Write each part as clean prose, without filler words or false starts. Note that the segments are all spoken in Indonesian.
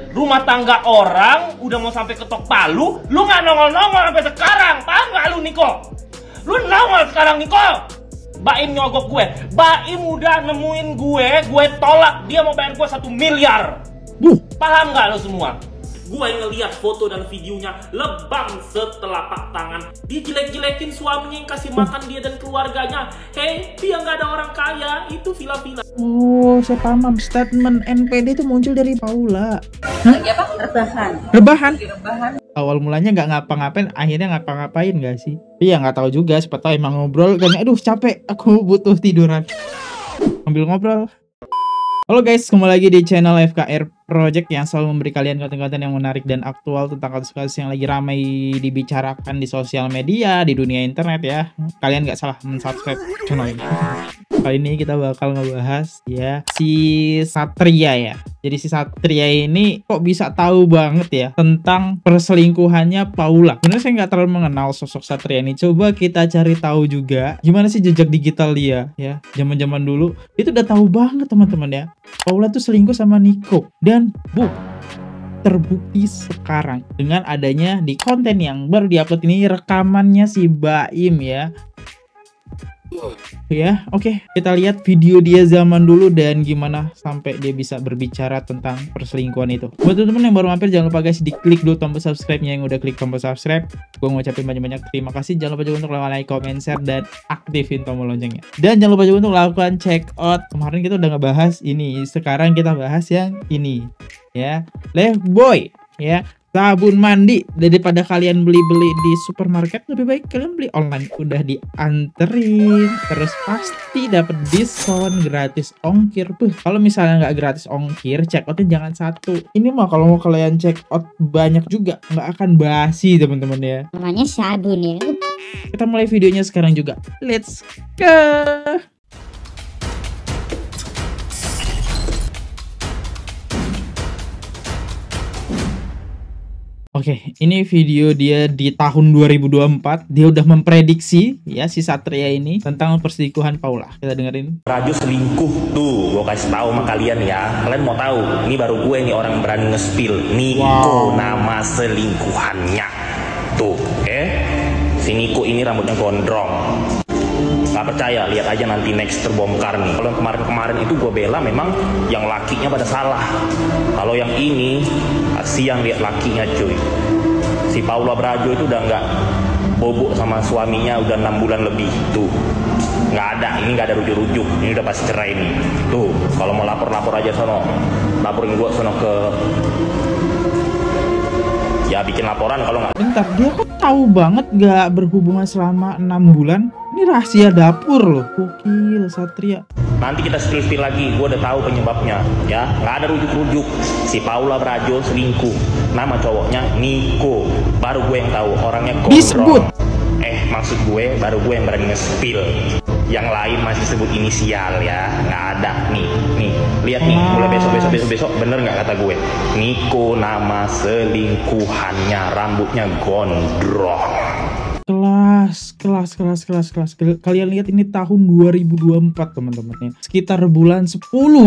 Rumah tangga orang udah mau sampai ketok palu, lu nggak nongol-nongol sampai sekarang. Paham nggak lu, Niko? Lu nongol sekarang, Niko. Baim nyogok gue. Baim udah nemuin gue tolak. Dia mau bayar gue 1 miliar. Paham nggak lo semua? Gue ngeliat foto dan videonya lebam setelapak tangan. Dijelek-jelekin suaminya yang kasih makan dia dan keluarganya. Hei, dia nggak ada orang kaya. Itu villa-villa. Oh, saya paham. Statement NPD itu muncul dari Paula. Lagi apa? Rebahan. Rebahan? Rebahan. Awal mulanya nggak ngapa-ngapain, akhirnya ngapa-ngapain nggak sih? Iya, nggak tahu juga. Siapa tahu emang ngobrol kan, aduh capek, aku butuh tiduran. Ambil ngobrol. Halo guys, kembali lagi di channel FKR Project yang selalu memberi kalian konten-konten yang menarik dan aktual tentang kasus-kasus yang lagi ramai dibicarakan di sosial media, di dunia internet ya. Kalian nggak salah mensubscribe channel ini. Kali ini kita bakal ngebahas ya si Satria ya. Jadi si Satria ini kok bisa tahu banget ya tentang perselingkuhannya Paula. Sebenarnya saya nggak terlalu mengenal sosok Satria ini. Coba kita cari tahu juga gimana sih jejak digital dia ya. Zaman-zaman dulu itu udah tahu banget teman-teman ya. Paula tuh selingkuh sama Niko dan terbukti sekarang dengan adanya di konten yang baru diupload ini rekamannya si Baim ya. Ya, oke. Kita lihat video dia zaman dulu dan gimana sampai dia bisa berbicara tentang perselingkuhan itu. Buat teman-teman yang baru mampir, jangan lupa guys diklik dulu tombol subscribe-nya yang udah klik tombol subscribe. Gue ngucapin banyak-banyak terima kasih. Jangan lupa juga untuk like, comment, share, dan aktifin tombol loncengnya. Dan jangan lupa juga untuk lakukan check out. Kemarin kita udah ngebahas ini, sekarang kita bahas yang ini. Ya, Lifebuoy ya. Sabun mandi, daripada kalian beli-beli di supermarket, lebih baik kalian beli online. Udah dianterin, terus pasti dapat diskon, gratis ongkir. Kalau misalnya nggak gratis ongkir, check outnya jangan satu. Ini mah kalau mau kalian check out banyak juga, nggak akan basi teman-teman ya. Namanya sabun ya. Kita mulai videonya sekarang juga. Let's go. Oke, ini video dia di tahun 2024. Dia udah memprediksi ya si Satria ini tentang perselingkuhan Paula. Kita dengerin. Raju selingkuh tuh, gue kasih tahu sama kalian ya. Kalian mau tahu? Ini baru gue nih orang berani nge-spill. Niko nama selingkuhannya. Tuh, si Niko ini rambutnya gondrong. Gak percaya, lihat aja nanti next terbongkar nih. Kalau yang kemarin-kemarin itu gue bela memang yang lakinya pada salah. Kalau yang ini siang lihat lakinya cuy. Si Paula Brajo itu udah nggak bobok sama suaminya udah 6 bulan lebih tuh. Nggak ada, ini nggak ada rujuk-rujuk. Ini udah pasti cerai nih. Tuh, kalau mau lapor aja sono. Laporin gue sono ke ya bikin laporan kalau nggak. Bentar, dia kok tahu banget gak berhubungan selama 6 bulan? Ini rahasia dapur loh. Gokil Satria. Nanti kita spill lagi, gue udah tahu penyebabnya ya. Nggak ada rujuk-rujuk. Si Paula Brajo selingkuh. Nama cowoknya Niko. Baru gue yang tahu, orangnya gondrong. Maksud gue, baru gue yang berani nge-spill. Yang lain masih sebut inisial ya. Nggak ada nih. Lihat nih, mulai besok bener nggak kata gue? Niko nama selingkuhannya, rambutnya gondrong. Kelas. Kalian lihat ini tahun 2024 teman-teman ya. Sekitar bulan 10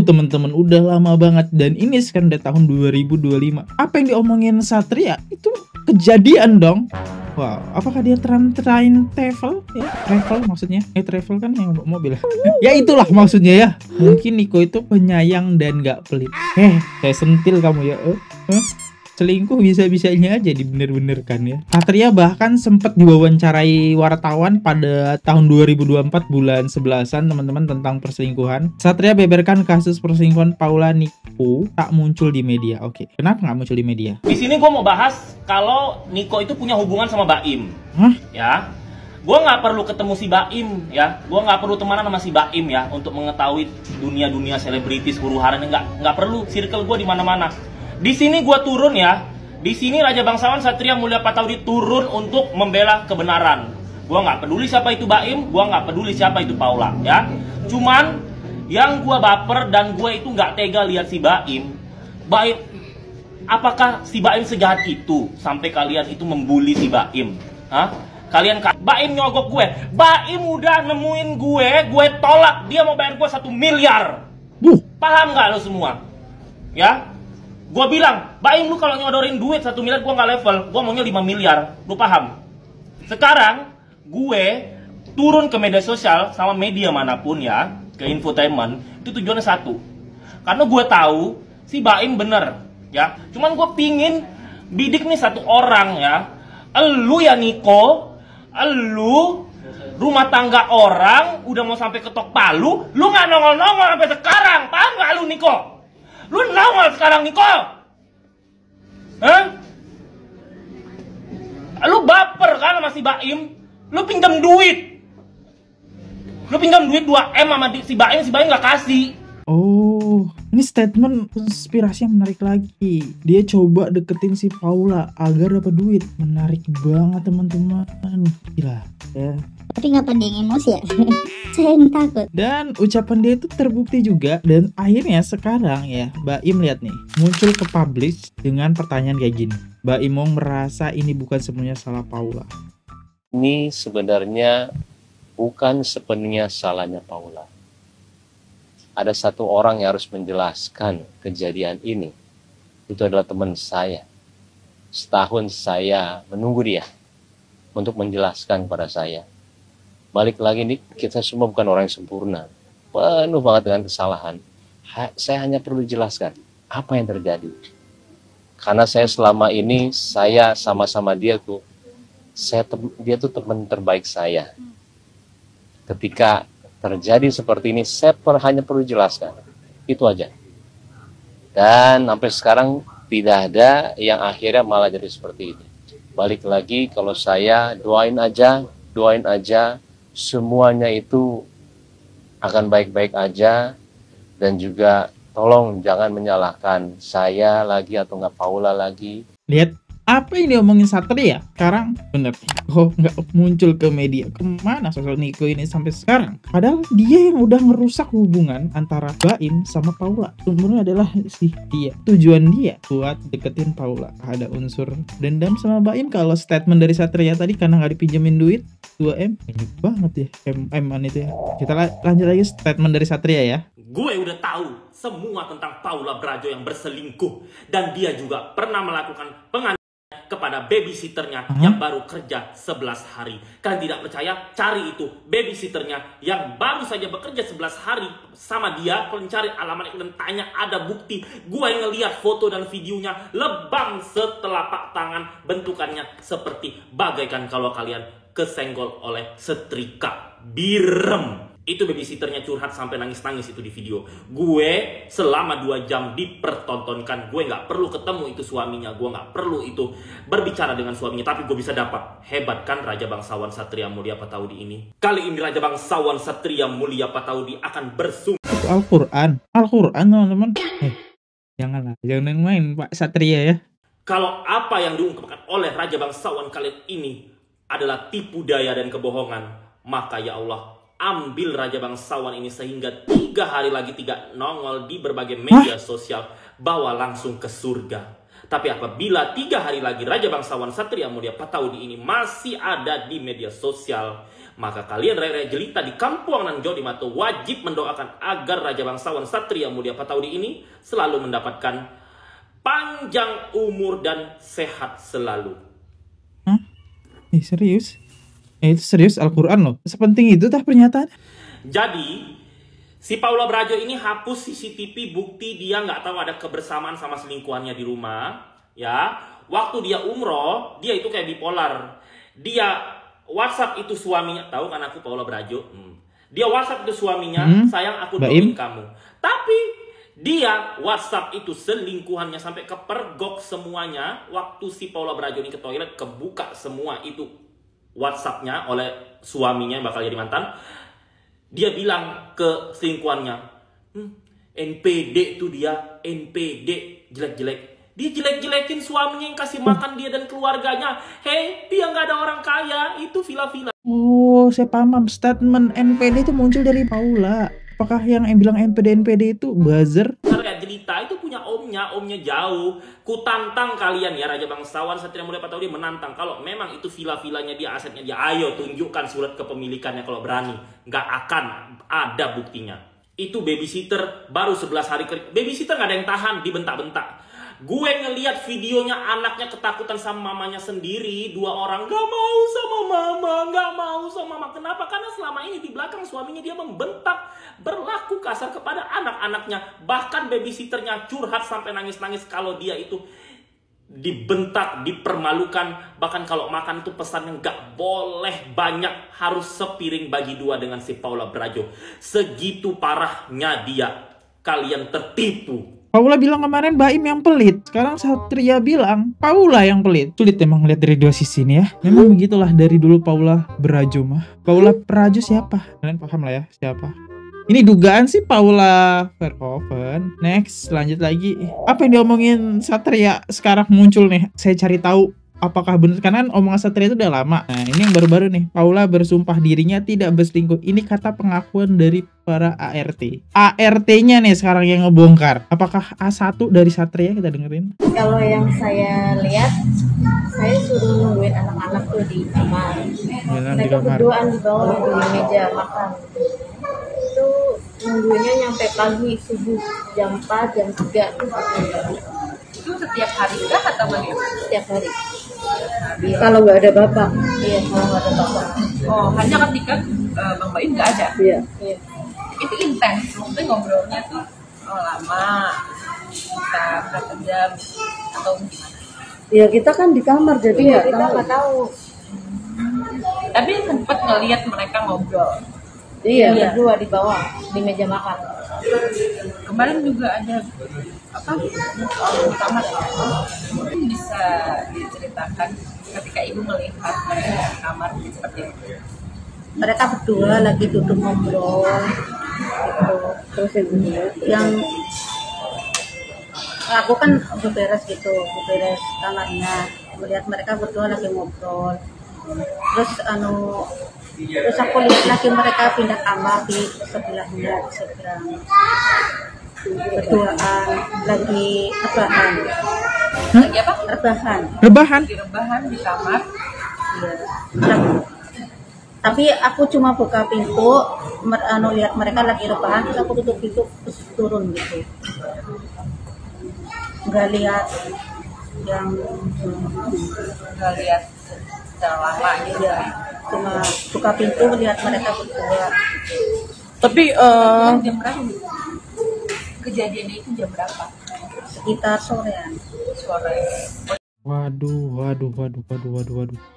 teman-teman. Udah lama banget. Dan ini sekarang udah tahun 2025. Apa yang diomongin Satria itu kejadian dong. Wow, apakah dia train travel ya? Travel maksudnya? Travel kan yang mobil. Ya itulah maksudnya ya. Mungkin Niko itu penyayang dan gak pelit. Saya sentil kamu ya. Selingkuh bisa-bisanya aja dibener-benerkan ya. Satria bahkan sempat diwawancarai wartawan pada tahun 2024 bulan 11-an teman-teman tentang perselingkuhan. Satria beberkan kasus perselingkuhan Paula Niko tak muncul di media. Oke, kenapa nggak muncul di media? Di sini gue mau bahas kalau Niko itu punya hubungan sama Baim. Ya. Gue nggak perlu ketemu si Baim ya. Gue nggak perlu temenan sama si Baim ya untuk mengetahui dunia selebritis huru-hara ini nggak perlu. Circle gue di mana-mana. Di sini gue turun ya. Di sini Raja Bangsawan Satria Mulia Pataudi turun untuk membela kebenaran. Gue nggak peduli siapa itu Baim, gue nggak peduli siapa itu Paula ya. Cuman yang gue baper dan gue itu nggak tega lihat si Baim. Apakah si Baim sejahat itu sampai kalian itu membuli si Baim? Baim nyogok gue. Baim udah nemuin gue tolak. Dia mau bayar gue 1 miliar. Paham nggak lo semua? Ya. Gue bilang, Baim lu kalau nyodorin duit 1 miliar gue nggak level, gue maunya 5 miliar. Lu paham? Sekarang gue turun ke media sosial sama media manapun ya, ke infotainment, itu tujuannya satu. Karena gue tahu si Baim bener ya. Cuman gue pingin bidik nih satu orang ya. Elu ya Niko, elu rumah tangga orang udah mau sampai ketok palu, lu nggak nongol-nongol sampai sekarang. Paham nggak lu Niko? Lu nongol sekarang Niko? Hah? Lu baper kan sama si Baim? Lu pinjam duit. Lu pinjam duit 2M sama si Baim nggak kasih. Oh, ini statement konspirasi yang menarik lagi. Dia coba deketin si Paula agar dapat duit. Menarik banget teman-teman. Gila ya. Tapi ngapa dia yang emosi ya? Saya yang takut. Dan ucapan dia itu terbukti juga. Dan akhirnya sekarang ya, Baim lihat nih, muncul ke publish dengan pertanyaan kayak gini. Baim mau merasa ini bukan sepenuhnya salah Paula. Ini sebenarnya bukan sepenuhnya salahnya Paula. Ada satu orang yang harus menjelaskan kejadian ini. Itu adalah teman saya. Setahun saya menunggu dia untuk menjelaskan kepada saya. Balik lagi nih, kita semua bukan orang yang sempurna. Penuh banget dengan kesalahan. Saya hanya perlu jelaskan apa yang terjadi. Karena saya selama ini, saya sama-sama dia tuh, dia tuh teman terbaik saya. Ketika terjadi seperti ini, saya hanya perlu jelaskan. Itu aja. Dan sampai sekarang tidak ada yang akhirnya malah jadi seperti ini. Balik lagi, kalau saya doain aja, semuanya itu akan baik-baik aja. Dan juga tolong jangan menyalahkan saya lagi atau nggak Paula lagi. Lihat apa yang diomongin Satria sekarang bener. Oh, nggak muncul ke media. Kemana sosok Niko ini sampai sekarang? Padahal dia yang udah ngerusak hubungan antara Baim sama Paula. Sumbernya adalah si dia. Tujuan dia buat deketin Paula. Ada unsur dendam sama Baim. Kalau statement dari Satria tadi karena nggak dipinjemin duit 2M, banyak banget ya M-an itu ya. Kita lanjut lagi statement dari Satria ya. Gue udah tahu semua tentang Paula Brajo yang berselingkuh. Dan dia juga pernah melakukan penganiayaan kepada babysitternya yang baru kerja 11 hari. Kalian tidak percaya? Cari itu babysitternya yang baru saja bekerja 11 hari sama dia. Kalian cari alamat itu dan tanya, ada bukti. Gue yang ngeliat foto dan videonya, lebam setelapak tangan, bentukannya seperti bagaikan kalau kalian kesenggol oleh setrika birem. Itu babysitternya curhat sampai nangis-nangis itu di video. Gue selama 2 jam dipertontonkan. Gue gak perlu ketemu itu suaminya. Gue gak perlu itu berbicara dengan suaminya. Tapi gue bisa dapat. Hebat kan Raja Bangsawan Satria Mulia Pataudi ini. Kali ini Raja Bangsawan Satria Mulia Pataudi akan bersumber. Itu Al-Quran teman-teman. Jangan main Pak Satria ya. Kalau apa yang diungkapkan oleh Raja Bangsawan kalian ini adalah tipu daya dan kebohongan, maka ya Allah, ambil Raja Bangsawan ini sehingga 3 hari lagi tidak nongol di berbagai media sosial, bawa langsung ke surga. Tapi apabila 3 hari lagi Raja Bangsawan Satria Mulia Pataudi ini masih ada di media sosial, maka kalian rakyat jelita di Kampung Nan Jodi Mato wajib mendoakan agar Raja Bangsawan Satria Mulia Pataudi ini selalu mendapatkan panjang umur dan sehat selalu. Serius? Itu serius Al-Quran loh. Sepenting itu tah pernyataan. Jadi si Paula Brajo ini hapus CCTV bukti dia nggak tahu ada kebersamaan sama selingkuhannya di rumah. Ya, waktu dia umroh dia itu kayak bipolar. Dia WhatsApp itu suaminya, tahu kan aku Paula Brajo. Dia WhatsApp itu suaminya, sayang aku doain kamu. Tapi dia WhatsApp itu selingkuhannya sampai kepergok semuanya. Waktu si Paula Brajo ini ke toilet kebuka semua itu WhatsApp-nya oleh suaminya yang bakal jadi mantan. Dia bilang ke selingkuhannya, NPD tuh dia, NPD jelek-jelek. Dia jelek-jelekin suaminya yang kasih makan dia dan keluarganya. Hei, dia nggak ada orang kaya, itu villa-villa. Oh, saya paham. Statement NPD itu muncul dari Paula. Apakah yang bilang NPD itu buzzer? Rakyat jelita itu punya omnya jauh. Ku tantang kalian ya, Raja Bangsawan Satria Mulia Pataudi menantang. Kalau memang itu villa-villanya dia, asetnya dia, ayo tunjukkan surat kepemilikannya kalau berani. Nggak akan ada buktinya. Itu babysitter baru 11 hari kerja. Babysitter nggak ada yang tahan, dibentak-bentak. Gue ngeliat videonya anaknya ketakutan sama mamanya sendiri. 2 orang gak mau sama mama, gak mau sama mama. Kenapa? Karena selama ini di belakang suaminya dia membentak, berlaku kasar kepada anak-anaknya. Bahkan babysitternya curhat sampai nangis-nangis kalau dia itu dibentak, dipermalukan. Bahkan kalau makan itu pesannya gak boleh banyak, harus sepiring bagi 2 dengan si Paula Brajo. Segitu parahnya dia. Kalian tertipu. Paula bilang kemarin Baim yang pelit. Sekarang Satria bilang Paula yang pelit. Sulit emang lihat dari 2 sisi ini ya. Memang begitulah dari dulu Paula Brajo mah. Paula Brajo siapa? Kalian paham lah ya siapa. Ini dugaan sih Paula Verhoeven. Next, lanjut lagi. Apa yang diomongin Satria sekarang muncul nih? Saya cari tahu apakah benar, karena omongan Satria itu udah lama. Nah, ini yang baru-baru nih. Paula bersumpah dirinya tidak berselingkuh. Ini kata pengakuan dari para ART. ART-nya nih sekarang yang ngebongkar. Apakah A1 dari Satria? Kita dengerin. Kalau yang saya lihat, saya suruh nungguin anak-anak tuh di kamar. Mereka berduaan di bawah di meja makan. Itu nungguinnya nyampe pagi, subuh, jam 4, jam 3. Itu setiap hari kah atau bagaimana? Setiap hari. Kalau nggak ada bapak. Iya, kalau nggak ada bapak. Oh, hanya ketika Bang Baim nggak ada? Iya. Iya. Itu intens, maksudnya ngobrolnya tuh lama, kita berapa jam, atau gimana? Ya kita kan di kamar jadi nggak tahu. Tapi sempat ngelihat mereka ngobrol. Iya, berdua di bawah di meja makan. Kemarin juga ada apa? Di kamar. Mungkin bisa diceritakan ketika ibu melihat mereka di kamar seperti itu. Mereka berdua lagi duduk ngobrol gitu. Terus yang aku kan beberes kamarnya, melihat mereka berdua lagi ngobrol. Terus terus aku lihat lagi mereka pindah kamar di sebelahnya, berduaan lagi rebahan. Lagi apa? Rebahan Di rebahan di kamar. Iya. Tapi aku cuma buka pintu, lihat mereka lagi rebahan, terus aku tutup pintu terus turun gitu. Nggak lihat yang Nggak lihat secara lama gitu. ya, cuma buka pintu lihat mereka berdua. Tapi jam berapa? Kejadiannya itu jam berapa? Sekitar sorean. Sore. Waduh.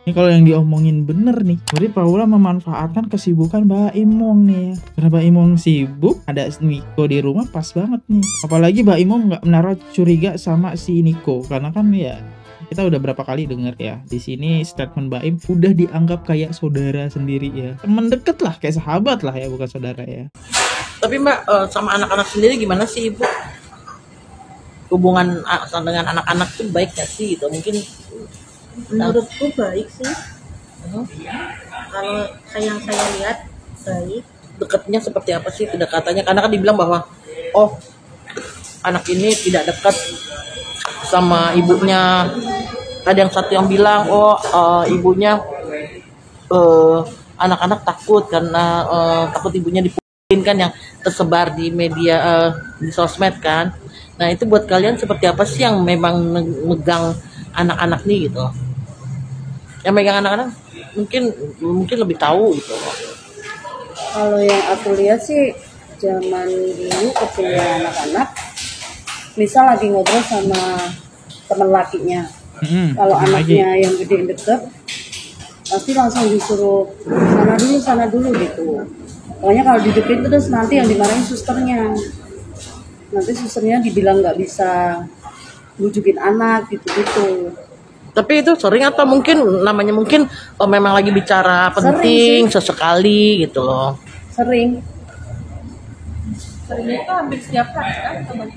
Ini kalau yang diomongin bener nih. Berarti Paula memanfaatkan kesibukan Mbak Imong nih ya. Karena Mbak Imong sibuk, ada Niko di rumah pas banget nih. Apalagi Mbak Imong nggak menaruh curiga sama si Niko. Karena kan ya kita udah berapa kali denger ya. Di sini statement Mbak Im udah dianggap kayak saudara sendiri ya. Temen deket lah, kayak sahabat lah ya, bukan saudara ya. Tapi Mbak, sama anak-anak sendiri gimana sih Ibu? Hubungan dengan anak-anak tuh baik gak sih gitu? Mungkin Menurutku baik sih. Kalau yang saya lihat baik. dekatnya seperti apa sih kedekatannya? Karena kan dibilang bahwa anak ini tidak dekat sama ibunya. Ada yang satu yang bilang ibunya anak-anak takut karena takut ibunya dipukulin kan, yang tersebar di media di sosmed kan. Nah itu buat kalian seperti apa sih yang memang megang anak-anak nih gitu? Yang megang anak-anak mungkin lebih tahu gitu. Kalau yang aku lihat sih zaman dulu ketika anak-anak misal lagi ngobrol sama teman lakinya. Kalau anaknya yang gede deket pasti langsung disuruh sana dulu gitu. Pokoknya kalau dideketin terus nanti yang dimarahin susternya. Nanti susternya dibilang nggak bisa bujukin anak gitu-gitu. Tapi itu sering atau mungkin namanya memang lagi bicara penting sesekali gitu loh. Sering. Seringnya itu hampir setiap hari kan?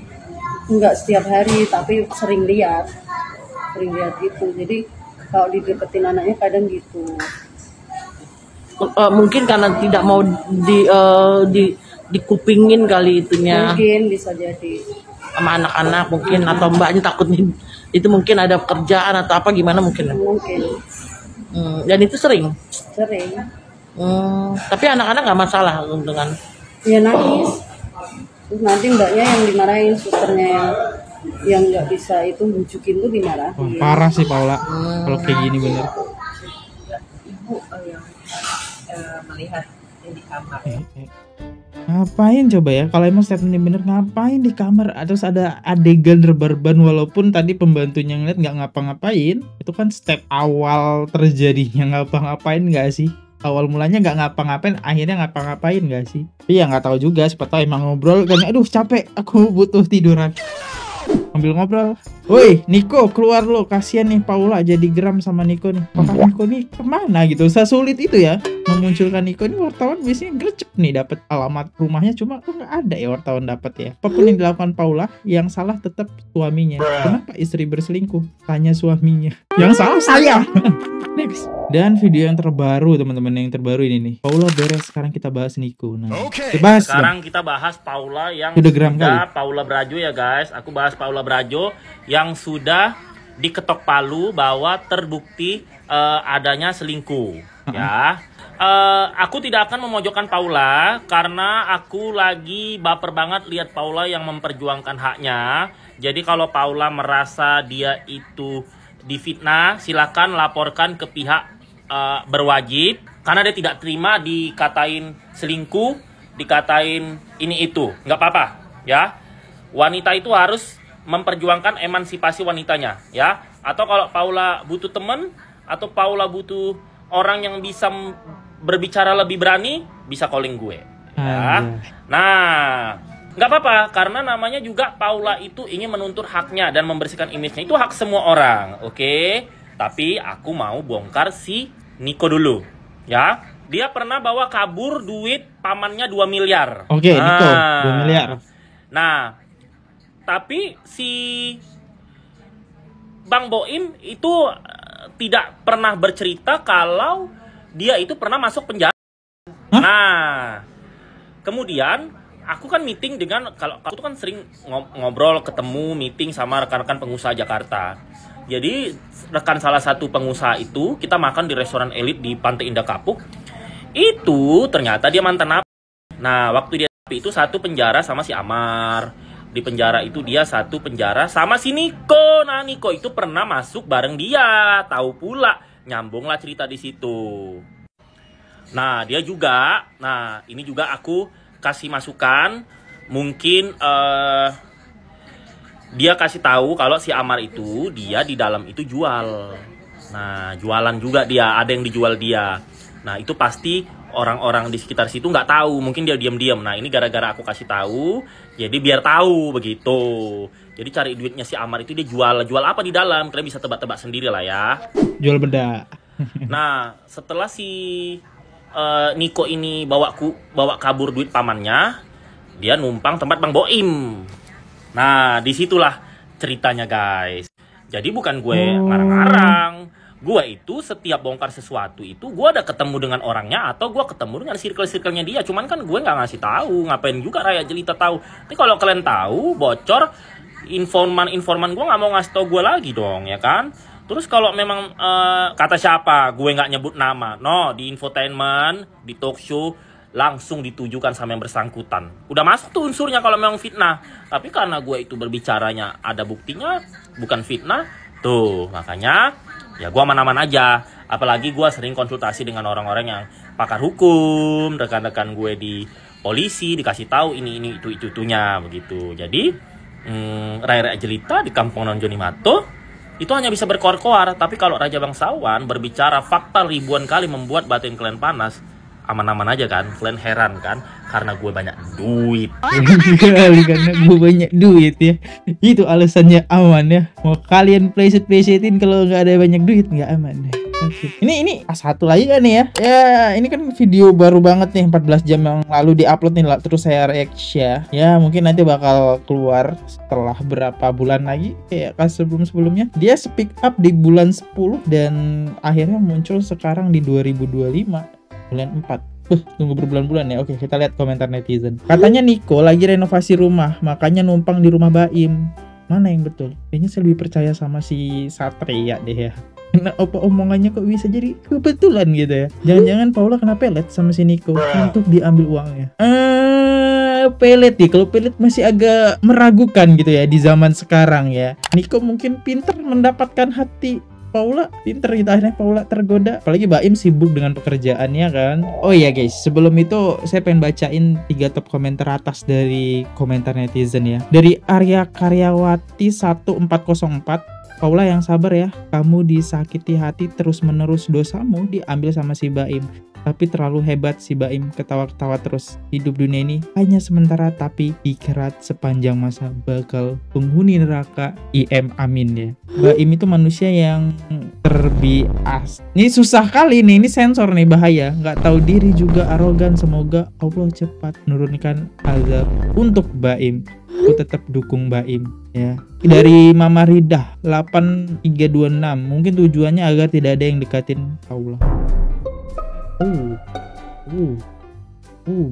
Enggak setiap hari, tapi sering lihat gitu. Jadi kalau dideketin anaknya kadang gitu. Mungkin karena tidak mau dikupingin kali itunya. Mungkin bisa jadi. Sama anak-anak mungkin, atau mbaknya takut nih itu mungkin ada pekerjaan atau apa gimana mungkin. Dan itu sering. Tapi anak-anak nggak masalah dengan ya nangis. Terus nanti mbaknya yang dimarahin, susternya yang yang nggak bisa itu bujukin tuh dimarahin. Wah, parah sih Paula kalau kayak gini bener. Ibu yang melihat yang di kamar. Ngapain coba ya, kalau emang statementnya bener, ngapain di kamar terus ada adegan rebahan walaupun tadi pembantunya ngeliat nggak ngapa-ngapain. Itu kan step awal terjadinya ngapa-ngapain nggak sih? Awal mulanya nggak ngapa-ngapain, akhirnya ngapa-ngapain nggak sih? Iya nggak tahu juga, siapa tahu emang ngobrol kan, aduh capek, aku butuh tiduran. Ambil ngobrol. Woi Niko, keluar lo, kasihan nih Paula jadi geram sama Niko nih. Apakah Niko nih kemana gitu? Sesulit itu ya memunculkan Niko ini. Wartawan biasanya gercep nih dapat alamat rumahnya, cuma kok nggak ada ya wartawan dapat ya. Apapun yang dilakukan Paula, yang salah tetap suaminya. Kenapa istri berselingkuh? Tanya suaminya. Yang salah saya. Next. Dan video yang terbaru teman-teman, yang terbaru ini nih. Paula beres, sekarang kita bahas Niko. Nah, bahas, sekarang kita bahas Paula yang sudah geram kali. Paula Brajo ya guys. Aku bahas Paula Brajo yang sudah diketok palu bahwa terbukti adanya selingkuh. Ya. Aku tidak akan memojokkan Paula karena aku lagi baper banget lihat Paula yang memperjuangkan haknya. Jadi kalau Paula merasa dia itu difitnah, silakan laporkan ke pihak berwajib, karena dia tidak terima dikatain selingkuh, dikatain ini itu, nggak apa-apa ya. Wanita itu harus memperjuangkan emansipasi wanitanya ya. Atau kalau Paula butuh teman atau Paula butuh orang yang bisa berbicara lebih berani, bisa calling gue ya. Nah, nggak apa-apa, karena namanya juga Paula itu ingin menuntut haknya dan membersihkan image-nya. Itu hak semua orang, oke? Tapi aku mau bongkar si Niko dulu, ya. Dia pernah bawa kabur duit pamannya 2 miliar. Oke, Niko, 2 miliar. Nah, tapi si Bang Boim itu tidak pernah bercerita kalau dia itu pernah masuk penjara. Nah, kemudian aku kan meeting dengan, kalau aku tuh kan sering ngobrol, ketemu, meeting sama rekan-rekan pengusaha Jakarta. Jadi rekan salah satu pengusaha itu, kita makan di restoran elit di Pantai Indah Kapuk. Itu ternyata dia mantan napi. Nah, waktu dia napi itu satu penjara sama si Amar. Di penjara itu dia satu penjara sama si Niko. Nah, Niko itu pernah masuk bareng dia. Tahu pula, nyambunglah cerita di situ. Nah, dia juga, nah ini juga aku kasih masukan, mungkin dia kasih tahu kalau si Amar itu dia di dalam itu jual. Nah, jualan juga dia, ada yang dijual dia. Nah, itu pasti orang-orang di sekitar situ nggak tahu, mungkin dia diam-diam. Nah, ini gara-gara aku kasih tahu, jadi biar tahu begitu. Jadi cari duitnya si Amar itu dia jual apa di dalam, kalian bisa tebak-tebak sendiri lah ya. Jual benda. Nah, setelah si Niko ini bawa kabur duit pamannya, dia numpang tempat Bang Boim. Nah, disitulah ceritanya guys. Jadi bukan gue ngarang-ngarang. Gue itu setiap bongkar sesuatu itu gue ada ketemu dengan orangnya atau gue ketemu dengan circle-circle-nya dia. Cuman kan gue nggak ngasih tahu. Ngapain juga rakyat jelita tahu. Tapi kalau kalian tahu, bocor, informan gue nggak mau ngasih tahu gue lagi dong, ya kan? Terus kalau memang kata siapa, gue nggak nyebut nama. No, di infotainment, di talk show, langsung ditujukan sama yang bersangkutan. Udah masuk tuh unsurnya kalau memang fitnah. Tapi karena gue itu berbicaranya ada buktinya, bukan fitnah. Tuh, makanya ya gue aman-aman aja. Apalagi gue sering konsultasi dengan orang-orang yang pakar hukum, rekan-rekan gue di polisi, dikasih tahu ini itu-itunya begitu. Jadi rakyat jelita di kampung Non Joni Mato itu hanya bisa berkoar-koar. Tapi kalau Raja Bangsawan berbicara fakta ribuan kali membuat batin kalian panas, aman-aman aja kan. Kalian heran kan, karena gue banyak duit. Karena gue banyak duit ya. Itu alasannya aman ya. Mau kalian pleset-plesetin, kalau nggak ada banyak duit nggak aman. Okay. Ini satu lagi kan nih ya. Ya, ini kan video baru banget nih, 14 jam yang lalu diupload nih, terus saya reaction. Ya, mungkin nanti bakal keluar setelah berapa bulan lagi kayak sebelum-sebelumnya. Dia speak up di bulan 10 dan akhirnya muncul sekarang di 2025 bulan 4. Tunggu berbulan-bulan ya. Oke, kita lihat komentar netizen. Katanya Niko lagi renovasi rumah, makanya numpang di rumah Baim. Mana yang betul? Kayaknya saya lebih percaya sama si Satria deh ya. Karena omongannya kok bisa jadi kebetulan gitu ya. Jangan-jangan Paula kena pelet sama si Niko untuk diambil uangnya. Pelet nih. Kalau Pelet masih agak meragukan gitu ya di zaman sekarang ya. Nico mungkin pinter mendapatkan hati Paula, pinter gitu, akhirnya Paula tergoda. Apalagi Baim sibuk dengan pekerjaannya kan. Oh iya guys, sebelum itu saya pengen bacain 3 top komentar atas dari komentar netizen ya. Dari Arya Karyawati 1404. Paula yang sabar ya, kamu disakiti hati terus-menerus, dosamu diambil sama si Baim. Tapi terlalu hebat si Baim, ketawa-ketawa terus. Hidup dunia ini hanya sementara, tapi dikerat sepanjang masa bakal penghuni neraka. IM amin ya. Baim itu manusia yang terbias. Ini susah kali nih, ini sensor nih, bahaya. Nggak tahu diri juga, arogan. Semoga Allah cepat menurunkan azab untuk Baim. Aku tetap dukung Baim ya. Dari Mama Ridah 8326, mungkin tujuannya agar tidak ada yang dekatin Paula.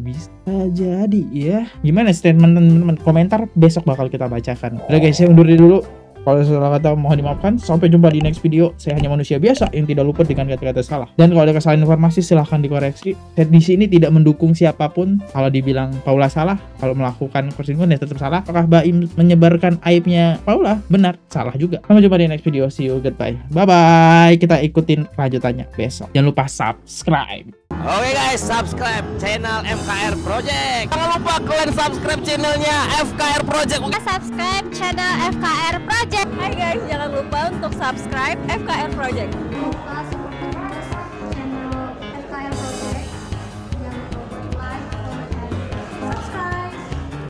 Bisa jadi ya. Gimana statement teman-teman? Komentar besok bakal kita bacakan. Udah guys, saya undur diri dulu. Kalau salah kata mohon dimaafkan. Sampai jumpa di next video. Saya hanya manusia biasa yang tidak luput dengan kata-kata salah. Dan kalau ada kesalahan informasi silahkan dikoreksi. Saya di sini tidak mendukung siapapun. Kalau dibilang Paula salah, kalau melakukan perselingkuhan ya tetap salah. Apakah Baim menyebarkan aibnya Paula? Benar, salah juga. Sampai jumpa di next video. See you, goodbye. Bye bye. Kita ikutin kelanjutannya besok. Jangan lupa subscribe. Oke guys, subscribe channel FKR Project. Jangan lupa kalian subscribe channelnya FKR Project. Subscribe channel FKR Project. Hai guys, jangan lupa untuk subscribe FKR Project.